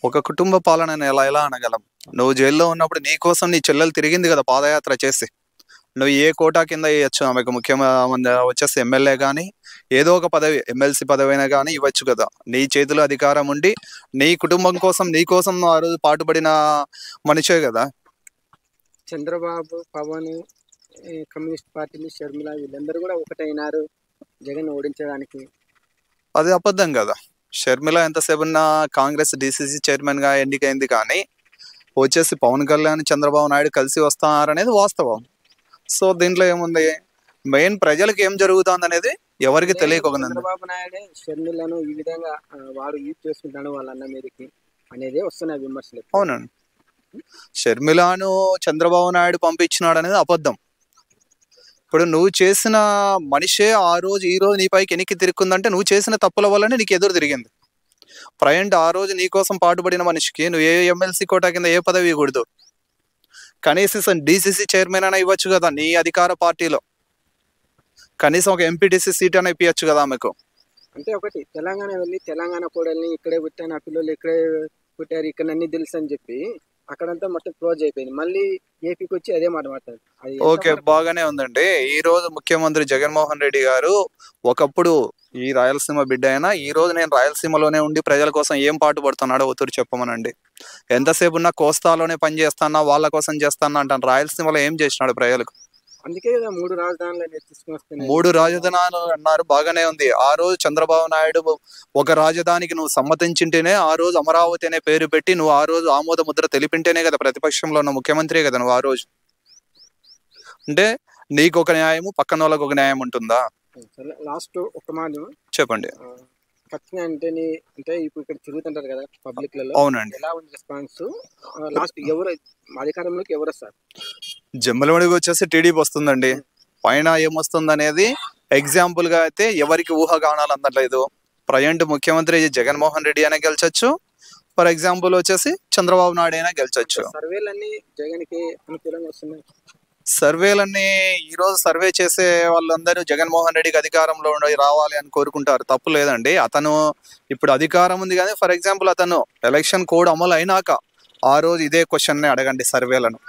ఒక కుటుంబ పాలనని ఎలా అనగలం? నువ్వు జైల్లో ఉన్నప్పుడు నీ కోసం నీ చెల్లెలు తిరిగింది కదా పాదయాత్ర చేసి. నువ్వు ఏ కోటా కింద ఇయ్యొచ్చు ఆమెకు వచ్చేసి ఎమ్మెల్యే గాని, ఏదో ఒక పదవి ఎమ్మెల్సీ పదవైనా గాని ఇవ్వచ్చు కదా! నీ చేతిలో అధికారం ఉండి, నీ కుటుంబం కోసం, నీ కోసం ఆ రోజు పాటుపడిన మనిషే గదా! చంద్రబాబు, పవన్, కమ్యూనిస్ట్ పార్టీలు, షర్మిల వీళ్ళందరూ కూడా ఒకటైనారు జగన్ ఓడించడానికి. అది అబద్ధం గదా! షర్మిల ఎంతసేపున్నా కాంగ్రెస్ డీసీసీ చైర్మన్‌గా ఎన్నికైంది కానీ, వచ్చేసి పవన్ కళ్యాణ్, చంద్రబాబు నాయుడు కలిసి వస్తున్నారనేది వాస్తవం. సో, దీంట్లో ఏముంది? మెయిన్ ప్రజలకి ఏం జరుగుతాందనేది ఎవరికీ అంటే తెలియకోకుండుంది. చంద్రబాబు నాయుడే షర్మిలను ఈ విధంగా వాడు యూజ్ చేసుకుంటాడు వాళ్ళ అన్న మీదకి అనేదే వస్తున్నాయి విమర్శలు. అవునండి. షర్మిలను చంద్రబాబు నాయుడు పంపించినాడనేది అబద్ధం. ఇప్పుడు నువ్వు చేసిన మనిషే ఆ రోజు, ఈ రోజు నీ పైకి ఎనికి తిరుక్కుందంటే నువ్వు చేసిన తప్పుల వల్లనే నీకు ఎదురు తిరిగింది. ప్రజెంట్ ఆ రోజు నీ కోసం పాటుపడిన మనిషికి నువ్వు ఏ ఎమ్మెల్సీ కోటా కింద ఏ పదవి ఇవ్వకూడదు. కనీసం డీసీసీ చైర్మన్ అయినా ఇవ్వచ్చు కదా నీ అధికార పార్టీలో. కనీసం ఒక ఎంపీటీసీ సీట్ అయినా ఇప్పించచ్చు కదా ఆమెకు. అంటే ఒకటి తెలంగాణ వెళ్ళి తెలంగాణ కోడల్ని ఇక్కడే పుట్టాను, ఆ పిల్లలు ఇక్కడే పుట్టారు, ఇక్కడ అన్ని తెలుసు అని చెప్పి అక్కడంతా మొత్తం క్లోజ్ అయిపోయింది. మళ్ళీ ఏపీకి వచ్చి అదే మాట మాట్లాడు. అది ఓకే, బాగానే ఉందండి. ఈ రోజు ముఖ్యమంత్రి జగన్మోహన్ రెడ్డి గారు ఒకప్పుడు ఈ రాయలసీమ బిడ్డ అయినా ఈ రోజు నేను రాయలసీమలోనే ఉండి ప్రజల కోసం ఏం పాటు పడుతున్నాడో ఒత్తురు చెప్పమనండి. ఎంతసేపు ఉన్నా కోస్తాలోనే పని చేస్తానా, వాళ్ళ కోసం చేస్తానా అంటాను. రాయలసీమలో ఏం చేసినాడు ప్రజలకు? అందుకే కదా 3 రాజధానులు తీసుకుని వస్తున్నాయి. 3 రాజధానులు అన్నారు, బాగానే ఉంది. ఆ రోజు చంద్రబాబు నాయుడు ఒక రాజధానికి నువ్వు సమ్మతించింటేనే, ఆ రోజు అమరావతి అనే పేరు పెట్టి నువ్వు ఆ రోజు ఆమోద ముద్ర తెలిపింటేనే కదా ప్రతిపక్షంలో ఉన్న ముఖ్యమంత్రి కదా నువ్వు ఆ రోజు. అంటే నీకు ఒక న్యాయము, పక్కన వాళ్ళకి ఒక న్యాయం ఉంటుందా? లాస్ట్ ఒక మాట చెప్పండి. ఖచ్చితంగా అంటే ఇప్పుడు ఇక్కడ తిరుగుతుంటారు కదా పబ్లిక్ లలో. అవునండి. ఎలా ఉంది రెస్పాన్స్? లాస్ట్ ఎవరు అధికారంలోకి ఎవరు వస్తారు? జమ్మలమడికి వచ్చేసి టీడీపీ వస్తుందండి. పైన ఏమొస్తుంది అనేది ఎగ్జాంపుల్ గా అయితే ఎవరికి ఊహగానాలు అందట్లేదు. ప్రజెంట్ ముఖ్యమంత్రి జగన్మోహన్ రెడ్డి అయినా గెలిచొచ్చు, ఫర్ ఎగ్జాంపుల్ వచ్చేసి చంద్రబాబు నాయుడు అయినా గెలిచొచ్చు. సర్వేలన్నీ జగన్ కి అనుకూలంగా వస్తున్నాయి. సర్వేలన్నీ ఈ రోజు సర్వే చేసే వాళ్ళందరూ జగన్మోహన్ రెడ్డికి అధికారంలో రావాలి అని కోరుకుంటారు. తప్పు లేదండి. అతను ఇప్పుడు అధికారం ఉంది కానీ ఫర్ ఎగ్జాంపుల్ అతను ఎలక్షన్ కోడ్ అమలు అయినాక ఆ రోజు ఇదే క్వశ్చన్ అడగండి సర్వేలను.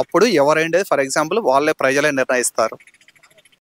అప్పుడు ఎవరైండే ఫర్ ఎగ్జాంపుల్ వాళ్ళే ప్రజలే నిర్ణయిస్తారు.